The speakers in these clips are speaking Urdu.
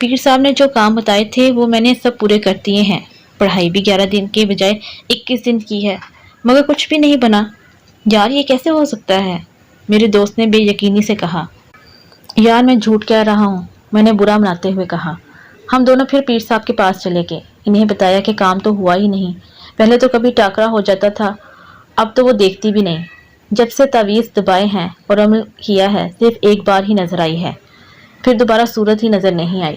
پیر صاحب نے جو کام بتائے تھے وہ میں نے سب پورے کر دیے ہیں۔ پڑھائی بھی 11 دن کے بجائے 21 دن کی ہے، مگر کچھ بھی نہیں بنا۔ یار یہ کیسے ہو سکتا ہے؟ میرے دوست نے بے یقینی سے کہا۔ یار میں جھوٹ کہہ رہا ہوں، میں نے برا مناتے ہوئے کہا۔ ہم دونوں پھر پیر صاحب کے پاس چلے گئے، انہیں بتایا کہ کام تو ہوا ہی نہیں، پہلے تو کبھی ٹاکرا ہو جاتا تھا، اب تو وہ دیکھتی بھی نہیں۔ جب سے تعویذ دبائے ہیں اور عمل کیا ہے صرف ایک بار ہی نظر آئی ہے، پھر دوبارہ صورت ہی نظر نہیں آئی۔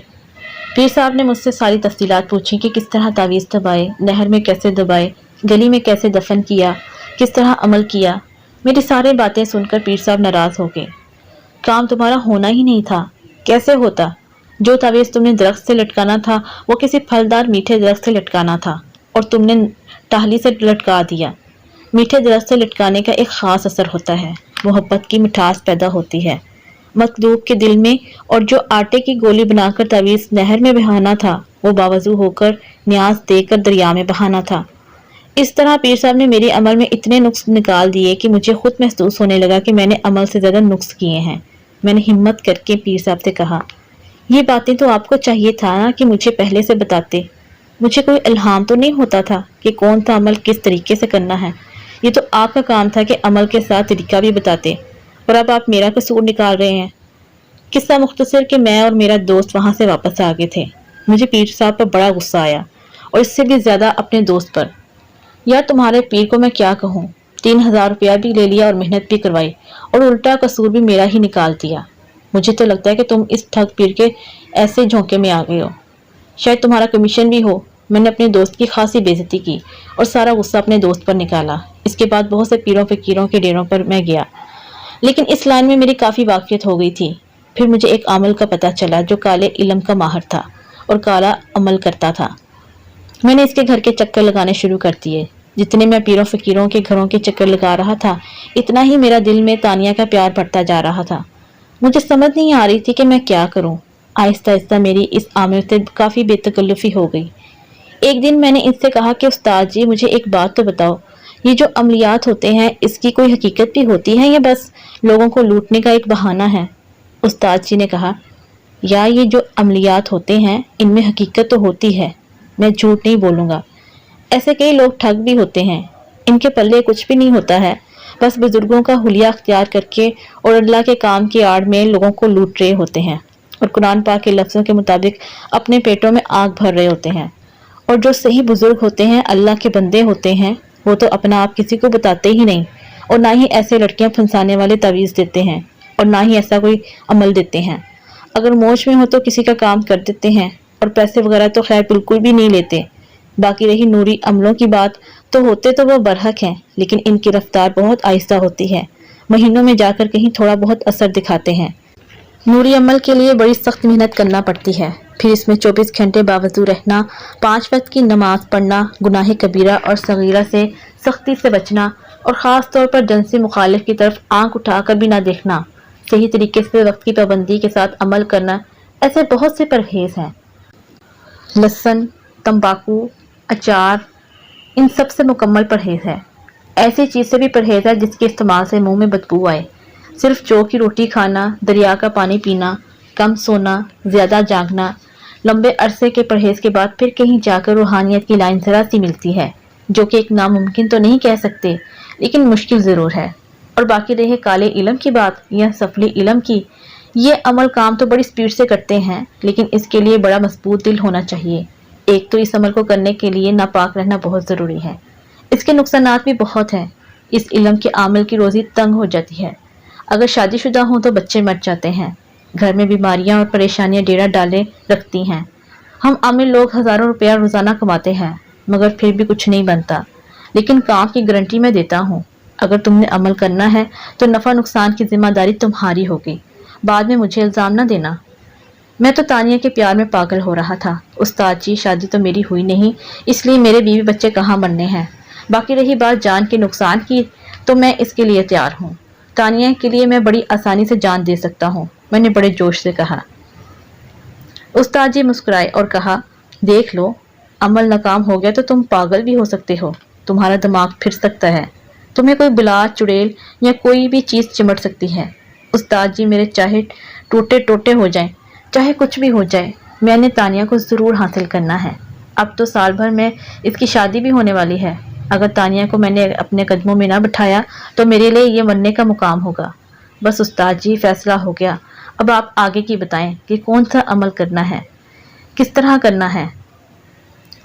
پیر صاحب نے مجھ سے ساری تفصیلات پوچھی کہ کس طرح تعویذ دبائے، نہر میں کیسے دبائے، گلی میں کیسے دفن کیا، کس طرح عمل کیا۔ میری ساری باتیں سن کر پیر صاحب ناراض ہو گئے۔ کام تمہارا ہونا ہی نہیں تھا، کیسے ہوتا؟ جو تعویذ تم نے درخت سے لٹکانا تھا وہ کسی پھلدار میٹھے درخت سے لٹکانا تھا، اور تم نے ٹہلی سے لٹکا دیا۔ میٹھے درخت سے لٹکانے کا ایک خاص اثر ہوتا ہے، محبت کی مٹھاس پیدا ہوتی ہے مطلوب کے دل میں، اور جو آٹے کی گولی بنا کر تعویذ نہر میں بہانا تھا وہ باوضو ہو کر نیاز دے کر دریا میں بہانا تھا۔ اس طرح پیر صاحب نے میری عمل میں اتنے نقص نکال دیے کہ مجھے خود محسوس ہونے لگا کہ میں نے عمل سے زیادہ نقص کیے ہیں۔ میں نے ہمت کر کے پیر صاحب سے کہا، یہ باتیں تو آپ کو چاہیے تھا نا کہ مجھے پہلے سے بتاتے۔ مجھے کوئی الہام تو نہیں ہوتا تھا کہ کون سا عمل کس طریقے سے کرنا ہے؟ یہ تو آپ کا کام تھا کہ عمل کے ساتھ طریقہ بھی بتاتے، اور اب آپ میرا قصور نکال رہے ہیں۔ قصہ مختصر کہ میں اور میرا دوست وہاں سے واپس آ گئے تھے۔ مجھے پیر صاحب پر بڑا غصہ آیا، اور اس سے بھی زیادہ اپنے دوست پر۔ یار تمہارے پیر کو میں کیا کہوں، 3000 روپیہ بھی لے لیا اور محنت بھی کروائی، اور الٹا قصور بھی میرا ہی نکال دیا۔ مجھے تو لگتا ہے کہ تم اس ٹھگ پیر کے ایسے جھونکے میں آ گئے ہو، شاید تمہارا کمیشن بھی ہو۔ میں نے اپنے دوست کی خاصی بے عزتی کی اور سارا غصہ اپنے دوست پر نکالا۔ اس کے بعد بہت سے پیروں فقیروں کے ڈیروں پر میں گیا، لیکن اس لائن میں میری کافی واقفیت ہو گئی تھی۔ پھر مجھے ایک عامل کا پتہ چلا جو کالے علم کا ماہر تھا اور کالا عمل کرتا تھا۔ میں نے اس کے گھر کے چکر لگانے شروع کر دیے۔ جتنے میں پیروں فقیروں کے گھروں کے چکر لگا رہا تھا، اتنا ہی میرا دل میں تانیہ کا پیار بڑھتا جا رہا تھا۔ مجھے سمجھ نہیں آ رہی تھی کہ میں کیا کروں۔ آہستہ آہستہ میری اس عامل سے کافی بے تکلفی ہو گئی۔ ایک دن میں نے ان سے کہا کہ استاد جی مجھے ایک بات تو بتاؤ، یہ جو عملیات ہوتے ہیں اس کی کوئی حقیقت بھی ہوتی ہے یا بس لوگوں کو لوٹنے کا ایک بہانہ ہے؟ استاد جی نے کہا، یا یہ جو عملیات ہوتے ہیں ان میں حقیقت تو ہوتی ہے، میں جھوٹ نہیں بولوں گا۔ ایسے کئی لوگ ٹھگ بھی ہوتے ہیں، ان کے پلے کچھ بھی نہیں ہوتا ہے، بس بزرگوں کا حلیہ اختیار کر کے اور اللہ کے کام کی آڑ میں لوگوں کو لوٹ رہے ہوتے ہیں، اور قرآن پاک کے لفظوں کے مطابق اپنے پیٹوں میں آگ بھر رہے ہوتے ہیں۔ اور جو صحیح بزرگ ہوتے ہیں، اللہ کے بندے ہوتے ہیں، وہ تو اپنا آپ کسی کو بتاتے ہی نہیں، اور نہ ہی ایسے لڑکیاں پھنسانے والے تعویذ دیتے ہیں، اور نہ ہی ایسا کوئی عمل دیتے ہیں۔ اگر موج میں ہو تو کسی کا کام کر دیتے ہیں، اور پیسے وغیرہ تو خیر بالکل بھی نہیں لیتے۔ باقی رہی نوری عملوں کی بات، تو ہوتے تو وہ برحق ہیں، لیکن ان کی رفتار بہت آہستہ ہوتی ہے، مہینوں میں جا کر کہیں تھوڑا بہت اثر دکھاتے ہیں۔ نوری عمل کے لیے بڑی سخت محنت کرنا پڑتی ہے، پھر اس میں 24 گھنٹے باوضو رہنا، 5 وقت کی نماز پڑھنا، گناہ کبیرہ اور صغیرہ سے سختی سے بچنا، اور خاص طور پر جنسی مخالف کی طرف آنکھ اٹھا کر بھی نہ دیکھنا، صحیح طریقے سے وقت کی پابندی کے ساتھ عمل کرنا، ایسے بہت سے پرہیز ہیں۔ لہسن، تمباکو، اچار، ان سب سے مکمل پرہیز ہے۔ ایسی چیز سے بھی پرہیز ہے جس کے استعمال سے منہ میں بدبو آئے۔ صرف جو کی روٹی کھانا، دریا کا پانی پینا، کم سونا، زیادہ جاگنا۔ لمبے عرصے کے پرہیز کے بعد پھر کہیں جا کر روحانیت کی لائن ذرا سی ملتی ہے، جو کہ ایک ناممکن تو نہیں کہہ سکتے لیکن مشکل ضرور ہے۔ اور باقی رہے کالے علم کی بات یا سفلی علم کی، یہ عمل کام تو بڑی سپیڈ سے کرتے ہیں، لیکن اس کے لیے بڑا مضبوط دل ہونا چاہیے۔ ایک تو اس عمل کو کرنے کے لیے ناپاک رہنا بہت ضروری ہے۔ اس کے نقصانات بھی بہت ہیں۔ اس علم کے عامل کی روزی تنگ ہو جاتی ہے۔ اگر شادی شدہ ہوں تو بچے مر جاتے ہیں، گھر میں بیماریاں اور پریشانیاں ڈیرا ڈالے رکھتی ہیں۔ ہم عامل لوگ ہزاروں روپیہ روزانہ کماتے ہیں، مگر پھر بھی کچھ نہیں بنتا۔ لیکن کام کی گارنٹی میں دیتا ہوں، اگر تم نے عمل کرنا ہے تو نفع نقصان کی ذمہ داری تمہاری ہوگی، بعد میں مجھے الزام نہ دینا۔ میں تو تانیہ کے پیار میں پاگل ہو رہا تھا۔ استاد جی شادی تو میری ہوئی نہیں، اس لیے میرے بیوی بچے کہاں بننے ہیں۔ باقی رہی بات جان کے نقصان کی، تو میں اس کے لیے تیار ہوں۔ تانیہ کے لیے میں بڑی آسانی سے جان دے سکتا ہوں، میں نے بڑے جوش سے کہا۔ استاد جی مسکرائے اور کہا، دیکھ لو، عمل ناکام ہو گیا تو تم پاگل بھی ہو سکتے ہو، تمہارا دماغ پھر سکتا ہے، تمہیں کوئی بلا چڑیل یا کوئی بھی چیز چمٹ سکتی ہے۔ استاد جی میرے چاہے ٹوٹے ٹوٹے ہو جائیں، چاہے کچھ بھی ہو جائے، میں نے تانیہ کو ضرور حاصل کرنا ہے۔ اب تو سال بھر میں اس کی شادی بھی ہونے والی ہے۔ اگر تانیہ کو میں نے اپنے قدموں میں نہ بٹھایا تو میرے لیے یہ مرنے کا مقام ہوگا۔ بس استاد جی، فیصلہ ہو گیا، اب آپ آگے کی بتائیں کہ کون سا عمل کرنا ہے، کس طرح کرنا ہے۔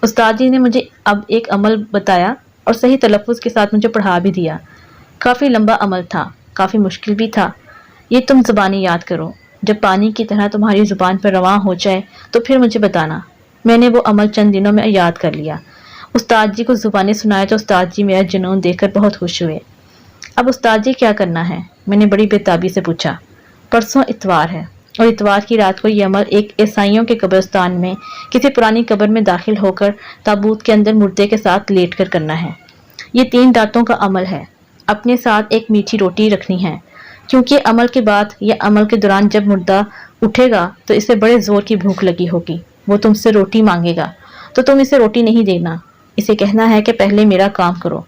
استاد جی نے مجھے اب ایک عمل بتایا اور صحیح تلفظ کے ساتھ مجھے پڑھا بھی دیا۔ کافی لمبا عمل تھا، کافی مشکل بھی تھا۔ یہ تم زبانی یاد کرو، جب پانی کی طرح تمہاری زبان پر رواں ہو جائے تو پھر مجھے بتانا۔ میں نے وہ عمل چند دنوں میں یاد کر لیا۔ استاد جی کو زبانیں سنائے تو استاد جی میرا جنون دیکھ کر بہت خوش ہوئے۔ اب استاد جی کیا کرنا ہے؟ میں نے بڑی بےتابی سے پوچھا۔ پرسوں اتوار ہے اور اتوار کی رات کو یہ عمل ایک عیسائیوں کے قبرستان میں کسی پرانی قبر میں داخل ہو کر تابوت کے اندر مردے کے ساتھ لیٹ کر کرنا ہے۔ یہ 3 راتوں کا عمل ہے۔ اپنے ساتھ ایک میٹھی روٹی رکھنی ہے، کیونکہ عمل کے بعد یا عمل کے دوران جب مردہ اٹھے گا تو اسے بڑے زور کی بھوک لگی ہوگی، وہ تم سے روٹی مانگے گا تو تم اسے روٹی نہیں دینا، اسے کہنا ہے کہ پہلے میرا کام کرو۔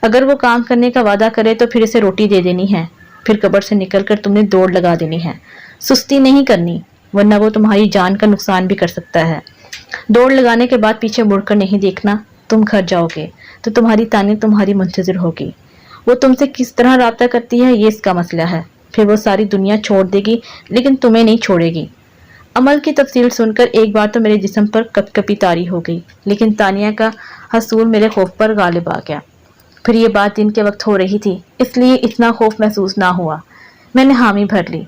اگر وہ کام کرنے کا وعدہ کرے تو پھر اسے روٹی دے دینی ہے، پھر قبر سے نکل کر تم نے دوڑ لگا دینی ہے، سستی نہیں کرنی ورنہ وہ تمہاری جان کا نقصان بھی کر سکتا ہے۔ دوڑ لگانے کے بعد پیچھے مڑ کر نہیں دیکھنا۔ تم گھر جاؤ گے تو تمہاری تانیہ تمہاری منتظر ہوگی۔ وہ تم سے کس طرح رابطہ کرتی ہے یہ اس کا مسئلہ ہے، پھر وہ ساری دنیا چھوڑ دے گی لیکن تمہیں نہیں چھوڑے گی۔ عمل کی تفصیل سن کر ایک بار تو میرے جسم پر کپ کپی طاری ہو گئی، لیکن تانیہ کا حصول میرے خوف پر غالب آ گیا۔ پھر یہ بات دن کے وقت ہو رہی تھی، اس لیے اتنا خوف محسوس نہ ہوا۔ میں نے حامی بھر لی۔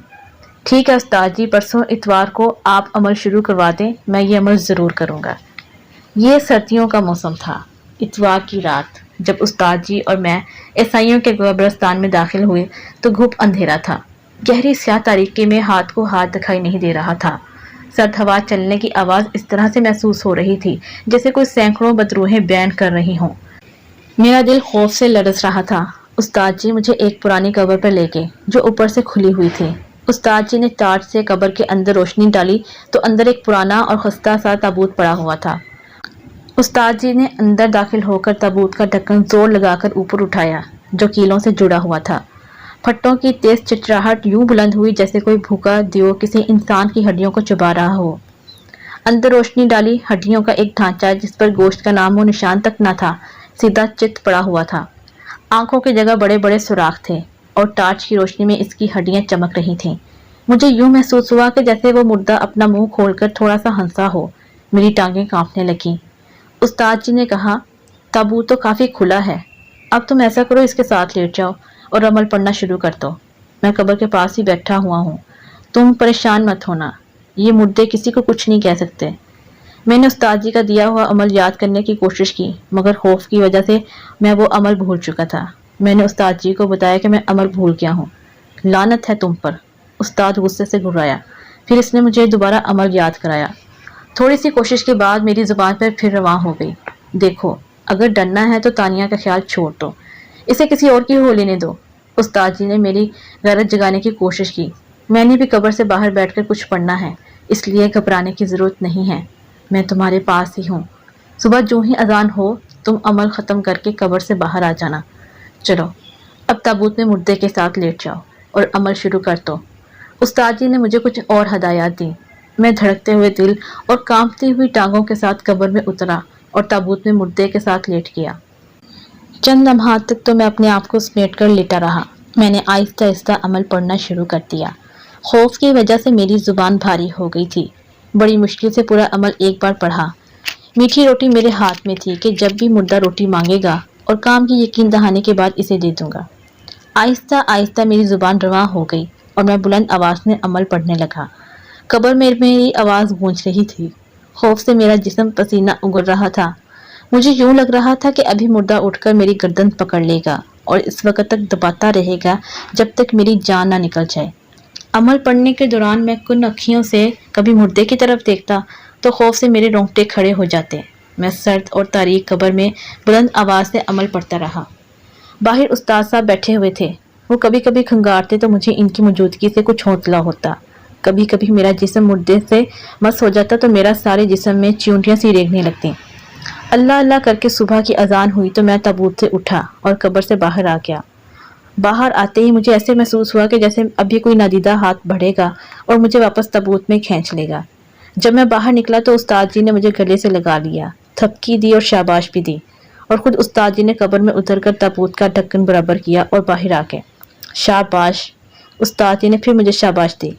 ٹھیک ہے استاد جی، پرسوں اتوار کو آپ عمل شروع کروا دیں، میں یہ عمل ضرور کروں گا۔ یہ سردیوں کا موسم تھا۔ اتوار کی رات جب استاد جی اور میں عیسائیوں کے قبرستان میں داخل ہوئے تو گھپ اندھیرا تھا۔ گہری سیاہ تاریکی میں ہاتھ کو ہاتھ دکھائی نہیں دے رہا تھا۔ سرد ہوا چلنے کی آواز اس طرح سے محسوس ہو رہی تھی جیسے کوئی سینکڑوں بدروہیں بیان کر رہی ہوں۔ میرا دل خوف سے لرز رہا تھا۔ استاد جی مجھے ایک پرانی قبر پر لے گئے جو اوپر سے کھلی ہوئی تھی۔ استاد جی نے ٹارچ سے قبر کے اندر روشنی ڈالی تو اندر ایک پرانا اور خستہ سا تابوت پڑا ہوا تھا۔ استاد جی نے اندر داخل ہو کر تابوت کا ڈھکن زور لگا کر اوپر اٹھایا جو کیلوں سے جڑا ہوا تھا۔ پھٹوں کی تیز چچراہٹ یوں بلند ہوئی جیسے کوئی بھوکا دیو کسی انسان کی ہڈیوں کو چبا رہا ہو۔ اندر روشنی ڈالی، ہڈیوں کا ایک ڈھانچہ جس پر گوشت کا نام و نشان تک نہ تھا سیدھا چت پڑا ہوا تھا۔ آنکھوں کی جگہ بڑے بڑے سوراخ تھے اور ٹارچ کی روشنی میں اس کی ہڈیاں چمک رہی تھیں۔ مجھے یوں محسوس ہوا کہ جیسے وہ مردہ اپنا منہ کھول کر تھوڑا سا ہنسا ہو۔ میری ٹانگیں کانپنے لگیں۔ استاد جی نے کہا، تابوت تو کافی کھلا ہے، اب تم ایسا کرو اس کے ساتھ لیٹ جاؤ اور عمل پڑھنا شروع کر دو۔ میں قبر کے پاس ہی بیٹھا ہوا ہوں، تم پریشان مت ہونا، یہ مردے کسی کو کچھ نہیں کہہ سکتے۔ میں نے استاد جی کا دیا ہوا عمل یاد کرنے کی کوشش کی مگر خوف کی وجہ سے میں وہ عمل بھول چکا تھا۔ میں نے استاد جی کو بتایا کہ میں عمل بھول گیا ہوں۔ لعنت ہے تم پر، استاد غصے سے گھبرایا۔ پھر اس نے مجھے دوبارہ عمل یاد کرایا۔ تھوڑی سی کوشش کے بعد میری زبان پر پھر رواں ہو گئی۔ دیکھو، اگر ڈرنا ہے تو تانیہ کا خیال چھوڑ دو، اسے کسی اور کی ہو لینے دو۔ استاد جی نے میری غیرت جگانے کی کوشش کی۔ میں نے بھی قبر سے باہر بیٹھ کر کچھ پڑھنا ہے، اس لیے گھبرانے کی ضرورت نہیں ہے، میں تمہارے پاس ہی ہوں۔ صبح جو ہی اذان ہو تم عمل ختم کر کے قبر سے باہر آ جانا۔ چلو اب تابوت میں مردے کے ساتھ لیٹ جاؤ اور عمل شروع کر دو۔ استاد جی نے مجھے کچھ اور ہدایات دی۔ میں دھڑکتے ہوئے دل اور کانپتی ہوئی ٹانگوں کے ساتھ قبر میں اترا اور تابوت میں مردے کے ساتھ لیٹ گیا۔ چند لمحات تک تو میں اپنے آپ کو سمیٹ کر لیٹا رہا۔ میں نے آہستہ آہستہ عمل پڑھنا شروع کر دیا۔ خوف کی وجہ سے میری زبان بھاری ہو گئی تھی۔ بڑی مشکل سے پورا عمل ایک بار پڑھا۔ میٹھی روٹی میرے ہاتھ میں تھی کہ جب بھی مردہ روٹی مانگے گا اور کام کی یقین دہانے کے بعد اسے دے دوں گا۔ آہستہ آہستہ میری زبان رواں ہو گئی اور میں بلند آواز میں عمل پڑھنے لگا۔ قبر میں میری آواز گونج رہی تھی۔ خوف سے میرا جسم پسینہ اگل رہا تھا۔ مجھے یوں لگ رہا تھا کہ ابھی مردہ اٹھ کر میری گردن پکڑ لے گا اور اس وقت تک دباتا رہے گا جب تک میری جان نہ نکل جائے۔ عمل پڑھنے کے دوران میں کن اکھیوں سے کبھی مردے کی طرف دیکھتا تو خوف سے میرے رونگٹے کھڑے ہو جاتے۔ میں سرد اور تاریک قبر میں بلند آواز سے عمل پڑھتا رہا۔ باہر استاد صاحب بیٹھے ہوئے تھے، وہ کبھی کبھی کھنگارتے تو مجھے ان کی موجودگی سے کچھ حوصلہ ہوتا۔ کبھی کبھی میرا جسم مردے سے مس ہو جاتا تو میرا سارے جسم میں چیونٹیاں سی ریگنے لگتی۔ اللہ اللہ کر کے صبح کی اذان ہوئی تو میں تابوت سے اٹھا اور قبر سے باہر آ گیا۔ باہر آتے ہی مجھے ایسے محسوس ہوا کہ جیسے ابھی کوئی نادیدہ ہاتھ بڑھے گا اور مجھے واپس تابوت میں کھینچ لے گا۔ جب میں باہر نکلا تو استاد جی نے مجھے گلے سے لگا لیا، تھپکی دی اور شاباش بھی دی، اور خود استاد جی نے قبر میں اتر کر تابوت کا ڈھکن برابر کیا اور باہر آ کے شاباش، استاد جی نے پھر مجھے شاباش دی۔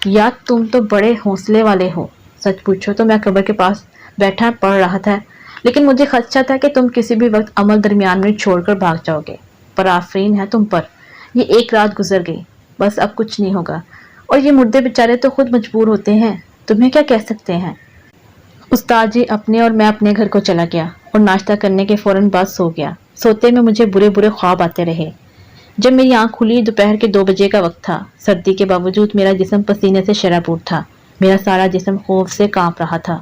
یا تم تو بڑے حوصلے والے ہو، سچ پوچھو تو میں قبر کے پاس بیٹھا پڑھ رہا تھا، لیکن مجھے خدشہ تھا کہ تم کسی بھی وقت عمل درمیان میں چھوڑ کر بھاگ جاؤ گے، پر آفرین ہے تم پر، یہ ایک رات گزر گئی، بس اب کچھ نہیں ہوگا، اور یہ مردے بیچارے تو خود مجبور ہوتے ہیں، تمہیں کیا کہہ سکتے ہیں۔ استاد جی اپنے اور میں اپنے گھر کو چلا گیا اور ناشتہ کرنے کے فوراً بعد سو گیا۔ سوتے میں مجھے برے برے خواب آتے رہے۔ جب میری آنکھ کھلی دوپہر کے 2 بجے کا وقت تھا۔ سردی کے باوجود میرا جسم پسینے سے شرابور تھا، میرا سارا جسم خوف سے کانپ رہا تھا۔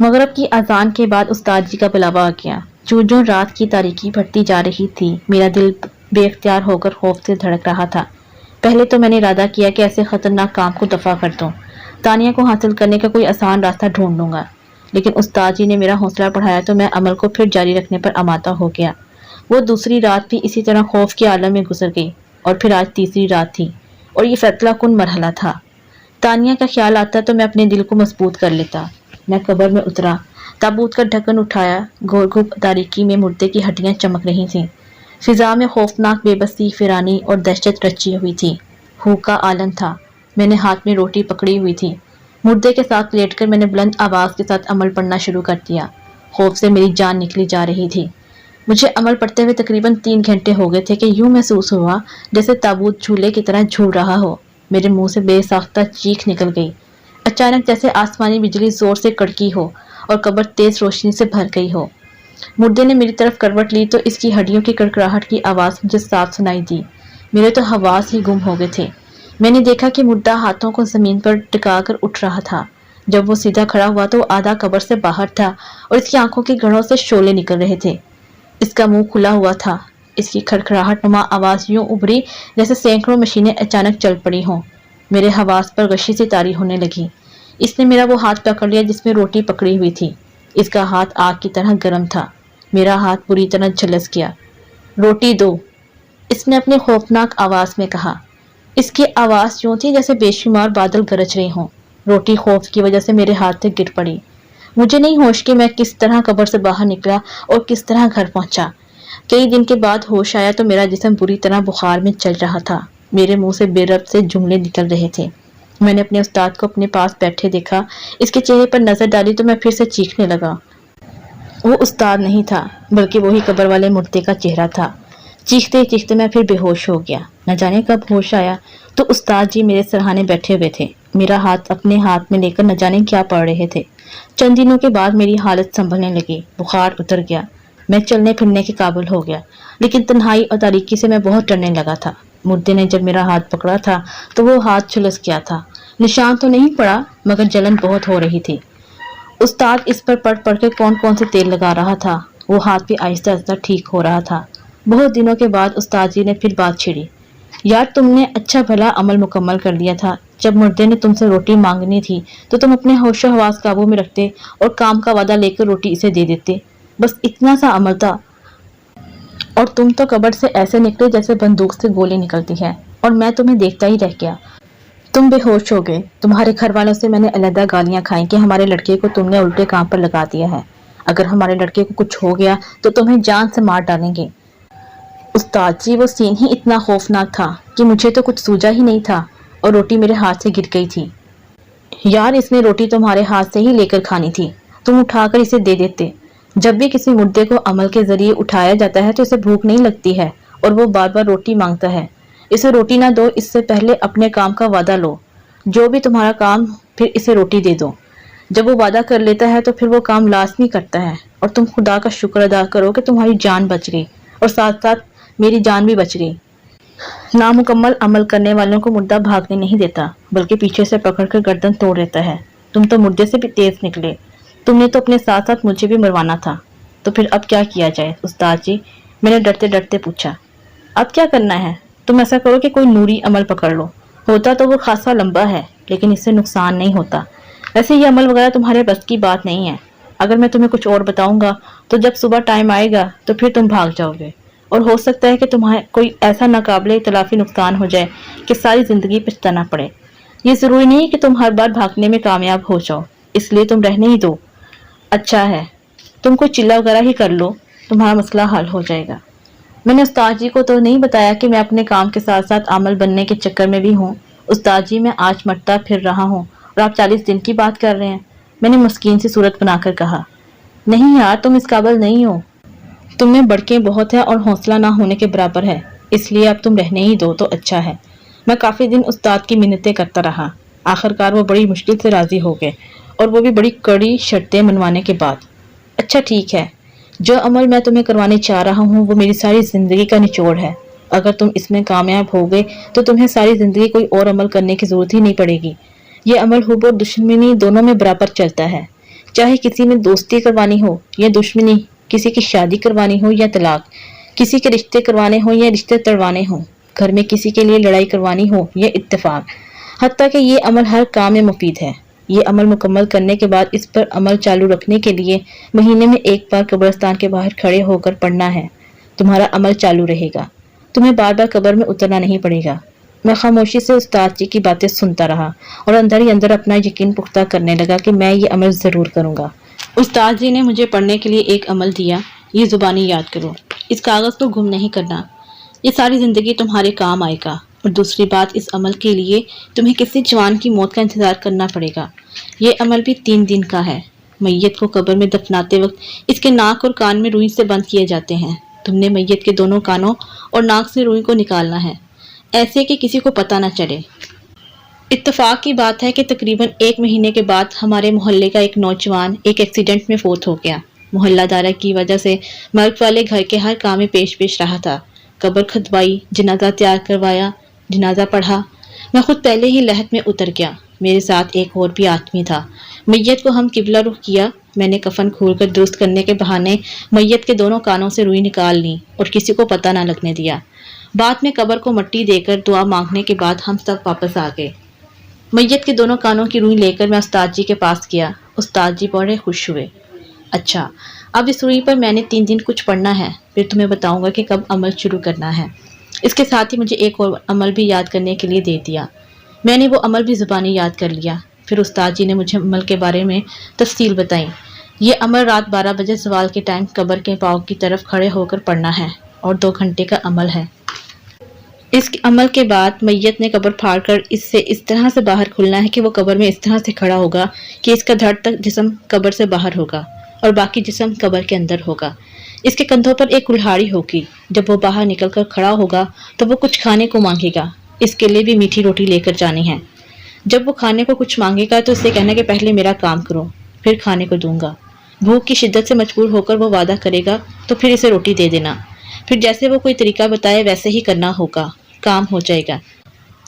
مغرب کی اذان کے بعد استاد جی کا بلاوا آ گیا۔ جو رات کی تاریکی بڑھتی جا رہی تھی، میرا دل بے اختیار ہو کر خوف سے دھڑک رہا تھا۔ پہلے تو میں نے ارادہ کیا کہ ایسے خطرناک کام کو دفع کر دوں، تانیہ کو حاصل کرنے کا کوئی آسان راستہ ڈھونڈ لوں گا، لیکن استاد جی نے میرا حوصلہ بڑھایا تو میں عمل کو پھر جاری رکھنے پر آمادہ ہو گیا۔ وہ دوسری رات بھی اسی طرح خوف کے عالم میں گزر گئی، اور پھر آج تیسری رات تھی، اور یہ فیصلہ کن مرحلہ تھا۔ تانیہ کا خیال آتا تو میں اپنے دل کو مضبوط کر لیتا۔ میں قبر میں اترا، تابوت کا ڈھکن اٹھایا، گھور گھپ تاریکی میں مردے کی ہڈیاں چمک رہی تھیں۔ فضا میں خوفناک بے بسی، فیرانی اور دہشت رچی ہوئی تھی۔ بھوک کا عالم تھا۔ میں نے ہاتھ میں روٹی پکڑی ہوئی تھی۔ مردے کے ساتھ لیٹ کر میں نے بلند آواز کے ساتھ عمل پڑھنا شروع کر دیا۔ خوف سے میری جان نکلی جا رہی تھی۔ مجھے عمل پڑھتے ہوئے تقریباً 3 گھنٹے ہو گئے تھے کہ یوں محسوس ہوا جیسے تابوت جھولے کی طرح جھول رہا ہو۔ میرے منہ سے بے ساختہ چیخ نکل گئی۔ اچانک جیسے آسمانی بجلی زور سے کڑکی ہو اور قبر تیز روشنی سے بھر گئی ہو۔ مردے نے میری طرف کروٹ لی تو اس کی ہڈیوں کی کڑکڑاہٹ کی آواز مجھے صاف سنائی دی۔ میرے تو حواس ہی گم ہو گئے تھے۔ میں نے دیکھا کہ مردہ ہاتھوں کو زمین پر ٹکا کر اٹھ رہا تھا۔ جب وہ سیدھا کھڑا ہوا تو وہ آدھا قبر سے باہر تھا اور اس کی آنکھوں کی گڑھوں سے شعلے نکل رہے تھے۔ اس کا منہ کھلا ہوا تھا۔ اس کی کھڑکھڑاہٹ نما آواز یوں ابھری جیسے سینکڑوں مشینیں اچانک چل پڑی ہوں۔ میرے حواس پر غشی سی طاری ہونے لگی۔ اس نے میرا وہ ہاتھ پکڑ لیا جس میں روٹی پکڑی ہوئی تھی۔ اس کا ہاتھ آگ کی طرح گرم تھا۔ میرا ہاتھ بری طرح جھلس گیا۔ روٹی دو، اس نے اپنی خوفناک آواز میں کہا۔ اس کی آواز یوں تھی جیسے بے شمار بادل گرج رہے ہوں۔ روٹی خوف کی وجہ سے میرے ہاتھ سے گر پڑی۔ مجھے نہیں ہوش کہ میں کس طرح قبر سے باہر نکلا اور کس طرح گھر پہنچا۔ کئی دن کے بعد ہوش آیا تو میرا جسم بری طرح بخار میں چل رہا تھا۔ میرے منہ سے بے ربط سے جملے نکل رہے تھے۔ میں نے اپنے استاد کو اپنے پاس بیٹھے دیکھا۔ اس کے چہرے پر نظر ڈالی تو میں پھر سے چیخنے لگا۔ وہ استاد نہیں تھا بلکہ وہی قبر والے مردے کا چہرہ تھا۔ چیختے چیختے میں پھر بے ہوش ہو گیا۔ نہ جانے کب ہوش آیا تو استاد جی میرے سرہانے بیٹھے ہوئے تھے۔ میرا ہاتھ اپنے ہاتھ میں لے کر نہ جانے کیا پڑھ رہے تھے۔ چند دنوں کے بعد میری حالت سنبھلنے لگی، بخار اتر گیا، میں چلنے پھرنے کے قابل ہو گیا، لیکن تنہائی اور تاریکی سے میں بہت ڈرنے لگا تھا۔ مردے نے جب میرا ہاتھ پکڑا تھا تو وہ ہاتھ جھلس گیا تھا۔ نشان تو نہیں پڑا مگر جلن بہت ہو رہی تھی۔ استاد اس پر پڑھ پڑھ کے کون سے تیل لگا رہا تھا۔ وہ ہاتھ بھی آہستہ آہستہ ٹھیک ہو رہا تھا۔ بہت دنوں کے بعد استاد جی نے پھر بات چھیڑی۔ یار تم نے اچھا بھلا عمل مکمل کر لیا تھا۔ جب مردے نے تم سے روٹی مانگنی تھی تو تم اپنے ہوش و حواس قابو میں رکھتے اور کام کا وعدہ لے کر روٹی اسے دے دیتے، بس اتنا سا عمل تھا، اور تم تو قبر سے ایسے نکلے جیسے بندوق سے گولی نکلتی ہے، اور میں تمہیں دیکھتا ہی رہ گیا۔ تم بے ہوش ہو گئے۔ تمہارے گھر والوں سے میں نے علیحدہ گالیاں کھائیں کہ ہمارے لڑکے کو تم نے الٹے کام پر لگا دیا ہے، اگر ہمارے لڑکے کو کچھ ہو گیا تو تمہیں جان سے مار ڈالیں گے۔ استاد جی وہ سین ہی اتنا خوفناک تھا کہ مجھے تو کچھ سوجا ہی نہیں تھا، اور روٹی میرے ہاتھ سے گر گئی تھی۔ یار اس نے روٹی تمہارے ہاتھ سے ہی لے کر کھانی تھی، تم اٹھا کر اسے دے دیتے۔ جب بھی کسی مردے کو عمل کے ذریعے اٹھایا جاتا ہے تو اسے بھوک نہیں لگتی ہے اور وہ بار بار روٹی مانگتا ہے۔ اسے روٹی نہ دو، اس سے پہلے اپنے کام کا وعدہ لو، جو بھی تمہارا کام پھر اسے روٹی دے دو۔ جب وہ وعدہ کر لیتا ہے تو پھر وہ کام لازمی کرتا ہے، اور تم خدا کا شکر ادا کرو کہ تمہاری جان بچ گئی اور ساتھ ساتھ میری جان بھی بچ گئی۔ نامکمل عمل کرنے والوں کو مردہ بھاگنے نہیں دیتا بلکہ پیچھے سے پکڑ کر گردن توڑ دیتا ہے۔ تم تو مردے سے بھی تیز نکلے، تم نے تو اپنے ساتھ ساتھ مجھے بھی مروانا تھا۔ تو پھر اب کیا کیا جائے استاد جی؟ میں نے ڈرتے ڈرتے پوچھا۔ اب کیا کرنا ہے؟ تم ایسا کرو کہ کوئی نوری عمل پکڑ لو، ہوتا تو وہ خاصا لمبا ہے لیکن اس سے نقصان نہیں ہوتا۔ ویسے یہ عمل وغیرہ تمہارے بس کی بات نہیں ہے، اگر میں تمہیں کچھ اور بتاؤں گا تو جب صبح ٹائم آئے گا تو پھر تم بھاگ جاؤ گے، اور ہو سکتا ہے کہ تمہیں کوئی ایسا ناقابل تلافی نقصان ہو جائے کہ ساری زندگی پچھتانا پڑے۔ یہ ضروری نہیں کہ تم ہر بار بھاگنے میں کامیاب ہو جاؤ، اس لیے تم رہنے ہی دو۔ اچھا ہے، تم کوئی چلہ وغیرہ ہی کر لو، تمہارا مسئلہ حل ہو جائے گا۔ میں نے استاد جی کو تو نہیں بتایا کہ میں اپنے کام کے ساتھ ساتھ عامل بننے کے چکر میں بھی ہوں۔ استاد جی، میں آج مرتا پھر رہا ہوں اور آپ 40 دن کی بات کر رہے ہیں۔ میں نے مسکین سی صورت بنا کر کہا۔ نہیں یار، تم اس قابل نہیں ہو، تم میں بڑکیں بہت ہے اور حوصلہ نہ ہونے کے برابر ہے، اس لیے اب تم رہنے ہی دو تو اچھا ہے۔ میں کافی دن استاد کی منتیں کرتا رہا، آخرکار وہ بڑی مشکل سے راضی ہو گئے، اور وہ بھی بڑی کڑی شرطیں منوانے کے بعد۔ اچھا ٹھیک ہے، جو عمل میں تمہیں کروانے چاہ رہا ہوں وہ میری ساری زندگی کا نچوڑ ہے۔ اگر تم اس میں کامیاب ہو گئے تو تمہیں ساری زندگی کوئی اور عمل کرنے کی ضرورت ہی نہیں پڑے گی۔ یہ عمل حب اور دشمنی دونوں میں برابر چلتا ہے، چاہے کسی میں دوستی کروانی ہو یا دشمنی، کسی کی شادی کروانی ہو یا طلاق، کسی کے رشتے کروانے ہوں یا رشتے تڑوانے ہوں، گھر میں کسی کے لیے لڑائی کروانی ہو یا اتفاق، حتیٰ کہ یہ عمل ہر کام میں مفید ہے۔ یہ عمل مکمل کرنے کے بعد اس پر عمل چالو رکھنے کے لیے مہینے میں ایک بار قبرستان کے باہر کھڑے ہو کر پڑھنا ہے۔ تمہارا عمل چالو رہے گا، تمہیں بار بار قبر میں اترنا نہیں پڑے گا۔ میں خاموشی سے استاد جی کی باتیں سنتا رہا اور اندر ہی اندر اپنا یقین پختہ کرنے لگا کہ میں یہ عمل ضرور کروں گا۔ استاد جی نے مجھے پڑھنے کے لیے ایک عمل دیا، یہ زبانی یاد کرو، اس کاغذ کو گم نہیں کرنا، یہ ساری زندگی تمہارے کام آئے گا۔ اور دوسری بات، اس عمل کے لیے تمہیں کسی جوان کی موت کا انتظار کرنا پڑے گا۔ یہ عمل بھی 3 دن کا ہے۔ میت کو قبر میں دفناتے وقت اس کے ناک اور کان میں روئی سے بند کیے جاتے ہیں۔ تم نے میت کے دونوں کانوں اور ناک سے روئی کو نکالنا ہے، ایسے کہ کسی کو پتہ نہ چلے۔ اتفاق کی بات ہے کہ تقریباً 1 مہینے کے بعد ہمارے محلے کا ایک نوجوان ایک ایکسیڈنٹ میں فوت ہو گیا۔ محلہ دارہ کی وجہ سے مرگ والے گھر کے ہر کام میں پیش رہا تھا۔ قبر کھدوائی، جنازہ تیار کروایا، جنازہ پڑھا۔ میں خود پہلے ہی لحد میں اتر گیا، میرے ساتھ ایک اور بھی آدمی تھا۔ میت کو ہم قبلہ رخ کیا۔ میں نے کفن کھول کر درست کرنے کے بہانے میت کے دونوں کانوں سے روئی نکال لی اور کسی کو پتہ نہ لگنے دیا۔ بعد میں قبر کو مٹی دے کر دعا مانگنے کے بعد ہم سب واپس آ گئے۔ میت کے دونوں کانوں کی روئی لے کر میں استاد جی کے پاس گیا۔ استاد جی بڑے خوش ہوئے۔ اچھا، اب اس روئی پر میں نے 3 دن کچھ پڑھنا ہے، پھر تمہیں بتاؤں گا کہ کب عمل شروع کرنا ہے۔ اس کے ساتھ ہی مجھے ایک اور عمل بھی یاد کرنے کے لیے دے دیا۔ میں نے وہ عمل بھی زبانی یاد کر لیا۔ پھر استاد جی نے مجھے عمل کے بارے میں تفصیل بتائی۔ یہ عمل رات 12 بجے زوال کے ٹائم قبر کے پاؤں کی طرف کھڑے ہو کر پڑھنا ہے اور 2 گھنٹے کا عمل ہے۔ اس عمل کے بعد میت نے قبر پھاڑ کر اس سے اس طرح سے باہر کھلنا ہے کہ وہ قبر میں اس طرح سے کھڑا ہوگا کہ اس کا دھڑ تک جسم قبر سے باہر ہوگا اور باقی جسم قبر کے اندر ہوگا۔ اس کے کندھوں پر ایک کلہاڑی ہوگی۔ جب وہ باہر نکل کر کھڑا ہوگا تو وہ کچھ کھانے کو مانگے گا۔ اس کے لیے بھی میٹھی روٹی لے کر جانی ہے۔ جب وہ کھانے کو کچھ مانگے گا تو اسے کہنا کہ پہلے میرا کام کرو، پھر کھانے کو دوں گا۔ بھوک کی شدت سے مجبور ہو کر وہ وعدہ کرے گا تو پھر اسے روٹی دے دینا۔ پھر جیسے وہ کوئی طریقہ بتائے ویسے ہی کرنا ہوگا، کام ہو جائے گا۔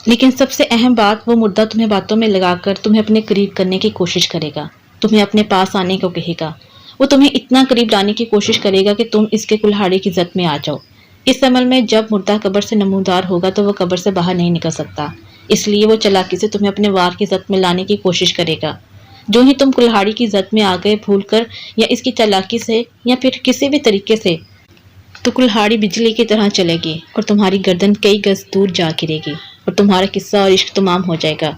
لیکن سب سے اہم بات، وہ مردہ تمہیں باتوں میں لگا کر تمہیں اپنے قریب کرنے کی کوشش کرے گا، تمہیں اپنے پاس آنے کو کہے گا۔ وہ تمہیں اتنا قریب لانے کی کوشش کرے گا کہ تم اس کے کلہاڑی کی زد میں آ جاؤ۔ اس عمل میں جب مردہ قبر سے نمودار ہوگا تو وہ قبر سے باہر نہیں نکل سکتا، اس لیے وہ چلاکی سے تمہیں اپنے وار کی زد میں لانے کی کوشش کرے گا۔ جو ہی تم کلہاڑی کی زد میں آ گئے بھول کر یا اس کی چالاکی سے یا پھر کسی بھی طریقے سے، تو کلہاڑی بجلی کی طرح چلے گی اور تمہاری گردن کئی گز دور جا گرے گی اور تمہارا قصہ اور عشق تمام ہو جائے گا۔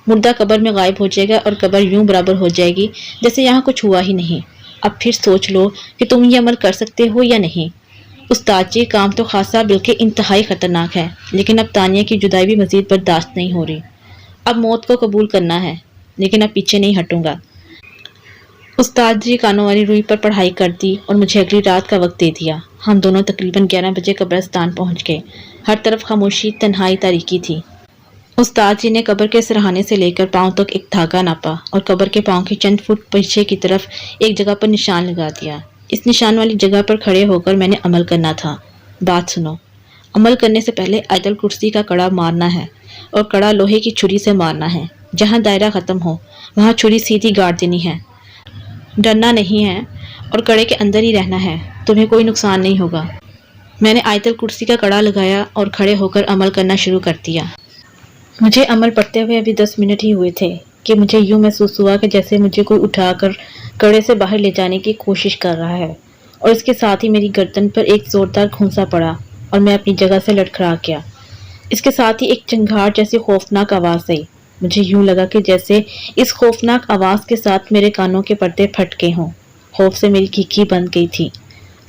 مردہ قبر میں غائب ہو جائے گا اور قبر یوں برابر ہو جائے گی جیسے یہاں کچھ ہوا ہی نہیں۔ اب پھر سوچ لو کہ تم یہ عمل کر سکتے ہو یا نہیں۔ استاد جی، کام تو خاصا بلکہ انتہائی خطرناک ہے، لیکن اب تانیہ کی جدائی بھی مزید برداشت نہیں ہو رہی۔ اب موت کو قبول کرنا ہے، لیکن اب پیچھے نہیں ہٹوں گا۔ استاد جی کانوں والی روئی پر پڑھائی کر دی اور مجھے اگلی رات کا وقت دے دیا۔ ہم دونوں تقریباً 11 بجے قبرستان پہنچ گئے۔ ہر طرف خاموشی، تنہائی، تاریکی تھی۔ استاد جی نے قبر کے سرہانے سے لے کر پاؤں تک ایک دھاگا ناپا اور قبر کے پاؤں کے چند فٹ پیچھے کی طرف ایک جگہ پر نشان لگا دیا۔ اس نشان والی جگہ پر کھڑے ہو کر میں نے عمل کرنا تھا۔ بات سنو، عمل کرنے سے پہلے آیت الکرسی کا کڑا مارنا ہے اور کڑا لوہے کی چھری سے مارنا ہے۔ جہاں دائرہ ختم ہو وہاں چھری سیدھی گاڑ دینی ہے، ڈرنا نہیں ہے اور کڑے کے اندر ہی رہنا ہے، تمہیں کوئی نقصان نہیں ہوگا۔ میں نے آیت الکرسی کا کڑا لگایا اور کھڑے ہو کر عمل کرنا شروع کر دیا۔ مجھے عمل پڑھتے ہوئے ابھی 10 منٹ ہی ہوئے تھے کہ مجھے یوں محسوس ہوا کہ جیسے مجھے کوئی اٹھا کر کڑے سے باہر لے جانے کی کوشش کر رہا ہے، اور اس کے ساتھ ہی میری گردن پر ایک زوردار گھونسا پڑا اور میں اپنی جگہ سے لڑکھڑا گیا۔ اس کے ساتھ ہی ایک چنگھاڑ جیسی خوفناک آواز آئی۔ مجھے یوں لگا کہ جیسے اس خوفناک آواز کے ساتھ میرے کانوں کے پردے پھٹ گئے ہوں۔ خوف سے میری کھیکھی بند گئی تھی۔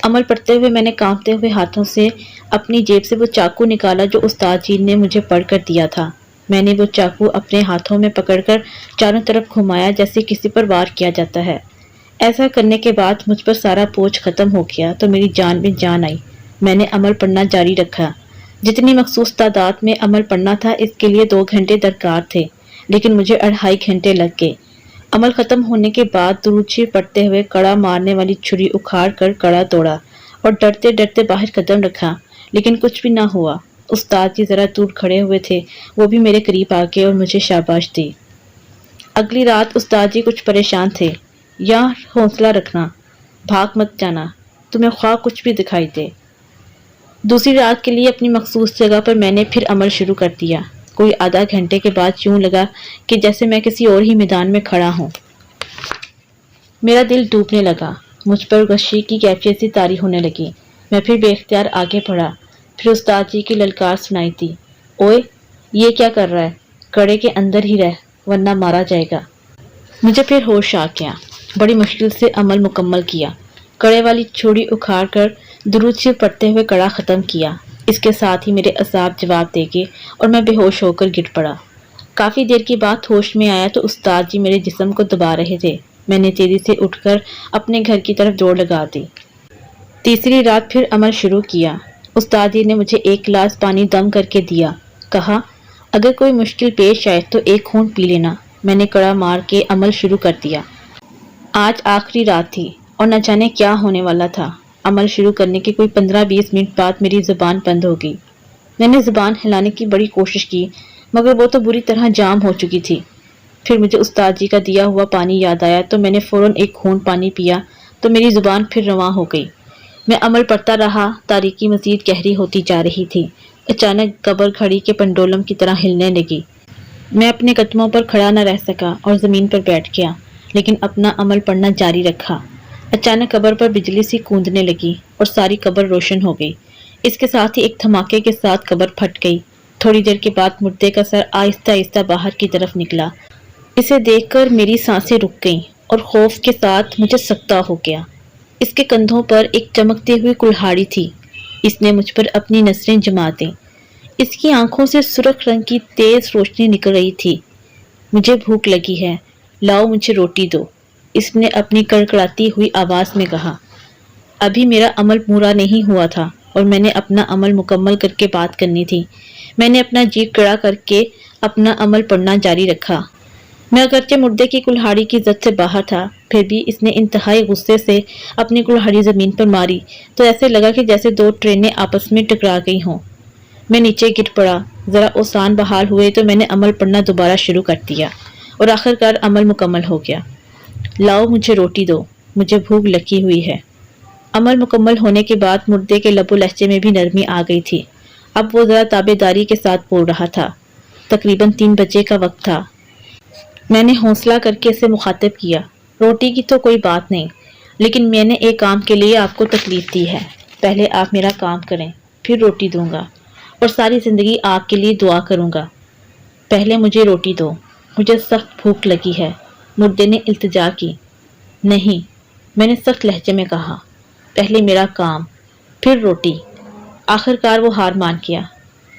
عمل پڑھتے ہوئے میں نے کانپتے ہوئے ہاتھوں سے اپنی جیب سے وہ چاقو نکالا جو استاد جی نے مجھے پڑھ کر دیا تھا۔ میں نے وہ چاقو اپنے ہاتھوں میں پکڑ کر چاروں طرف گھمایا جیسے کسی پر وار کیا جاتا ہے۔ ایسا کرنے کے بعد مجھ پر سارا بوجھ ختم ہو گیا تو میری جان میں جان آئی۔ میں نے عمل پڑھنا جاری رکھا۔ جتنی مخصوص تعداد میں عمل پڑھنا تھا اس کے لیے 2 گھنٹے درکار تھے، لیکن مجھے 2.5 گھنٹے لگ گئے۔ عمل ختم ہونے کے بعد درود شریف پڑھتے ہوئے کڑا مارنے والی چھری اکھاڑ کر کڑا توڑا اور ڈرتے ڈرتے باہر قدم رکھا، لیکن کچھ بھی نہ ہوا۔ استاد جی ذرا دور کھڑے ہوئے تھے، وہ بھی میرے قریب آ گئے اور مجھے شاباش دی۔ اگلی رات استاد جی کچھ پریشان تھے۔ یا حوصلہ رکھنا، بھاگ مت جانا، تمہیں خواہ کچھ بھی دکھائی دے۔ دوسری رات کے لیے اپنی مخصوص جگہ پر میں نے پھر عمل شروع کر دیا۔ کوئی آدھا گھنٹے کے بعد یوں لگا کہ جیسے میں کسی اور ہی میدان میں کھڑا ہوں۔ میرا دل ڈوبنے لگا، مجھ پر غشی کی کیفیت سی طاری ہونے لگی۔ میں پھر بے اختیار آگے بڑھا۔ پھر استاد جی کی للکار سنائی دی، اوئے یہ کیا کر رہا ہے؟ کڑے کے اندر ہی رہ ورنہ مارا جائے گا۔ مجھے پھر ہوش آ گیا۔ بڑی مشکل سے عمل مکمل کیا۔ کڑے والی چھڑی اکھاڑ کر درود شریف پڑھتے ہوئے کڑا ختم کیا۔ اس کے ساتھ ہی میرے اعصاب جواب دے گئے اور میں بے ہوش ہو کر گر پڑا۔ کافی دیر کے بعد ہوش میں آیا تو استاد جی میرے جسم کو دبا رہے تھے۔ میں نے تیزی سے اٹھ کر اپنے گھر کی طرف دوڑ لگا دی۔ تیسری رات پھر عمل شروع کیا۔ استاد جی نے مجھے 1 گلاس پانی دم کر کے دیا۔ کہا اگر کوئی مشکل پیش آئے تو 1 گھونٹ پی لینا۔ میں نے کڑا مار کے عمل شروع کر دیا۔ آج آخری رات تھی اور نہ جانے کیا ہونے والا تھا۔ عمل شروع کرنے کے کوئی 15-20 منٹ بعد میری زبان بند ہو گئی۔ میں نے زبان ہلانے کی بڑی کوشش کی مگر وہ تو بری طرح جام ہو چکی تھی۔ پھر مجھے استاد جی کا دیا ہوا پانی یاد آیا تو میں نے فوراً 1 گھونٹ پانی پیا تو میری زبان پھر رواں ہو گئی۔ میں عمل پڑھتا رہا۔ تاریکی مزید گہری ہوتی جا رہی تھی۔ اچانک قبر گھڑی کے پنڈولم کی طرح ہلنے لگی۔ میں اپنے قدموں پر کھڑا نہ رہ سکا اور زمین پر بیٹھ گیا، لیکن اپنا عمل پڑھنا جاری رکھا۔ اچانک قبر پر بجلی سی کوندنے لگی اور ساری قبر روشن ہو گئی۔ اس کے ساتھ ہی ایک دھماکے کے ساتھ قبر پھٹ گئی۔ تھوڑی دیر کے بعد مردے کا سر آہستہ آہستہ باہر کی طرف نکلا۔ اسے دیکھ کر میری سانسیں رک گئیں اور خوف کے ساتھ مجھے سکتہ ہو گیا۔ اس کے کندھوں پر ایک چمکتی ہوئی کلہاڑی تھی۔ اس نے مجھ پر اپنی نظریں جما دیں۔ اس کی آنکھوں سے سرخ رنگ کی تیز روشنی نکل رہی تھی۔ مجھے بھوک لگی ہے، لاؤ مجھے روٹی دو، اس نے اپنی کڑکڑاتی ہوئی آواز میں کہا۔ ابھی میرا عمل پورا نہیں ہوا تھا اور میں نے اپنا عمل مکمل کر کے بات کرنی تھی۔ میں نے اپنا جی کڑا کر کے اپنا عمل پڑھنا جاری رکھا۔ میں اگرچہ مردے کی کلہاڑی کی زد سے باہر تھا، پھر بھی اس نے انتہائی غصے سے اپنی کلہاڑی زمین پر ماری تو ایسے لگا کہ جیسے 2 ٹرینیں آپس میں ٹکرا گئی ہوں۔ میں نیچے گر پڑا۔ ذرا اوسان بحال ہوئے تو میں نے عمل پڑھنا دوبارہ شروع کر دیا اور آخرکار عمل مکمل ہو گیا۔ لاؤ مجھے روٹی دو، مجھے بھوک لگی ہوئی ہے۔ عمل مکمل ہونے کے بعد مردے کے لب و لہجے میں بھی نرمی آ گئی تھی۔ اب وہ ذرا تابع داری کے ساتھ بول رہا تھا۔ تقریباً 3 بجے کا وقت تھا۔ میں نے حوصلہ کر کے اسے مخاطب کیا، روٹی کی تو کوئی بات نہیں، لیکن میں نے ایک کام کے لیے آپ کو تکلیف دی ہے۔ پہلے آپ میرا کام کریں، پھر روٹی دوں گا اور ساری زندگی آپ کے لیے دعا کروں گا۔ پہلے مجھے روٹی دو، مجھے سخت بھوک لگی ہے۔ مردے نے التجا کی۔ نہیں، میں نے سخت لہجے میں کہا، پہلے میرا کام، پھر روٹی۔ آخرکار وہ ہار مان گیا۔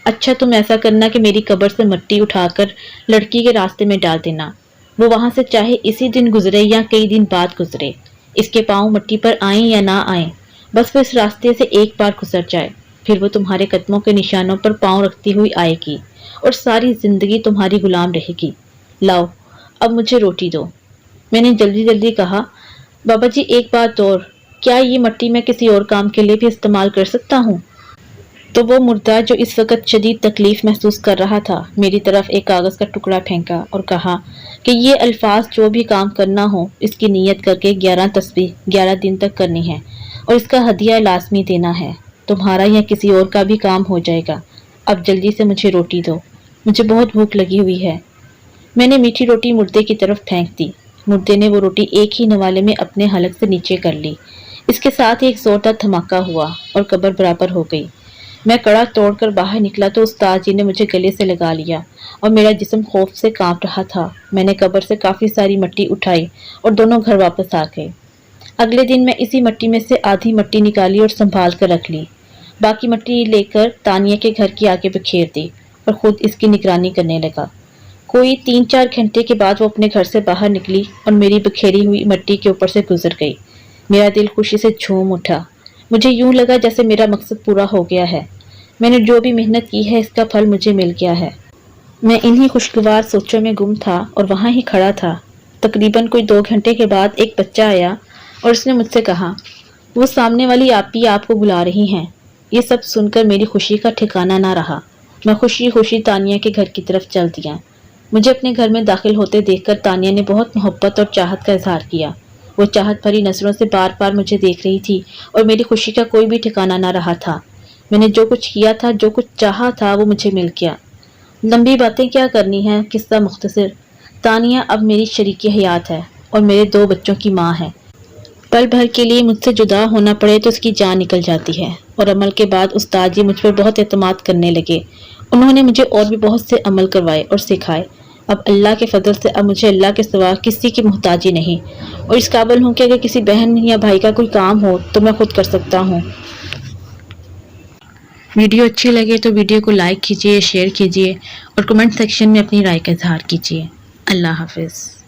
اچھا تم ایسا کرنا کہ میری قبر سے مٹی اٹھا کر لڑکی کے راستے میں ڈال دینا۔ وہ وہاں سے چاہے اسی دن گزرے یا کئی دن بعد گزرے، اس کے پاؤں مٹی پر آئیں یا نہ آئیں، بس وہ اس راستے سے ایک بار گزر جائے، پھر وہ تمہارے قدموں کے نشانوں پر پاؤں رکھتی ہوئی آئے گی اور ساری زندگی تمہاری غلام رہے گی۔ لاؤ اب مجھے روٹی دو۔ میں نے جلدی جلدی کہا، بابا جی ایک بات اور، کیا یہ مٹی میں کسی اور کام کے لیے بھی استعمال کر سکتا ہوں؟ تو وہ مردہ جو اس وقت شدید تکلیف محسوس کر رہا تھا میری طرف ایک کاغذ کا ٹکڑا پھینکا اور کہا کہ یہ الفاظ جو بھی کام کرنا ہو اس کی نیت کر کے 11 تسبیح 11 دن تک کرنی ہے اور اس کا ہدیہ لازمی دینا ہے۔ تمہارا یا کسی اور کا بھی کام ہو جائے گا۔ اب جلدی سے مجھے روٹی دو، مجھے بہت بھوک لگی ہوئی ہے۔ میں نے میٹھی روٹی مردے کی طرف پھینک دی۔ مردے نے وہ روٹی ایک ہی نوالے میں اپنے حلق سے نیچے کر لی۔ اس کے ساتھ ایک زوردار دھماکہ ہوا اور قبر برابر ہو گئی۔ میں کڑا توڑ کر باہر نکلا تو استاد جی نے مجھے گلے سے لگا لیا اور میرا جسم خوف سے کانپ رہا تھا۔ میں نے قبر سے کافی ساری مٹی اٹھائی اور دونوں گھر واپس آ گئے۔ اگلے دن میں اسی مٹی میں سے آدھی مٹی نکالی اور سنبھال کر رکھ لی۔ باقی مٹی لے کر تانیہ کے گھر کے آگے بکھیر دی اور خود اس کی نگرانی کرنے لگا۔ کوئی 3-4 گھنٹے کے بعد وہ اپنے گھر سے باہر نکلی اور میری بکھیری ہوئی مٹی کے اوپر سے گزر گئی۔ میرا دل خوشی سے جھوم اٹھا۔ مجھے یوں لگا جیسے میرا مقصد پورا ہو گیا ہے۔ میں نے جو بھی محنت کی ہے اس کا پھل مجھے مل گیا ہے۔ میں انہی خوشگوار سوچوں میں گم تھا اور وہاں ہی کھڑا تھا۔ تقریباً کوئی 2 گھنٹے کے بعد ایک بچہ آیا اور اس نے مجھ سے کہا، وہ سامنے والی آپی آپ کو بلا رہی ہیں۔ یہ سب سن کر میری خوشی کا ٹھکانہ نہ رہا۔ میں خوشی خوشی تانیہ کے گھر کی طرف چل دیا۔ مجھے اپنے گھر میں داخل ہوتے دیکھ کر تانیہ نے بہت محبت اور چاہت کا اظہار کیا۔ وہ چاہت بھری نظروں سے بار بار مجھے دیکھ رہی تھی اور میری خوشی کا کوئی بھی ٹھکانہ نہ رہا تھا۔ میں نے جو کچھ کیا تھا، جو کچھ چاہا تھا، وہ مجھے مل گیا۔ لمبی باتیں کیا کرنی ہیں، قصہ مختصر۔ تانیہ اب میری شریک حیات ہے اور میرے 2 بچوں کی ماں ہے۔ پل بھر کے لیے مجھ سے جدا ہونا پڑے تو اس کی جان نکل جاتی ہے۔ اور عمل کے بعد استاد جی مجھ پر بہت اعتماد کرنے لگے۔ انہوں نے مجھے اور بھی بہت سے عمل کروائے اور سکھائے۔ اب اللہ کے فضل سے اب مجھے اللہ کے سوا کسی کی محتاجی نہیں، اور اس قابل ہوں کہ اگر کسی بہن یا بھائی کا کوئی کام ہو تو میں خود کر سکتا ہوں۔ ویڈیو اچھی لگے تو ویڈیو کو لائک کیجیے، شیئر کیجیے اور کمنٹ سیکشن میں اپنی رائے کا اظہار کیجیے۔ اللہ حافظ۔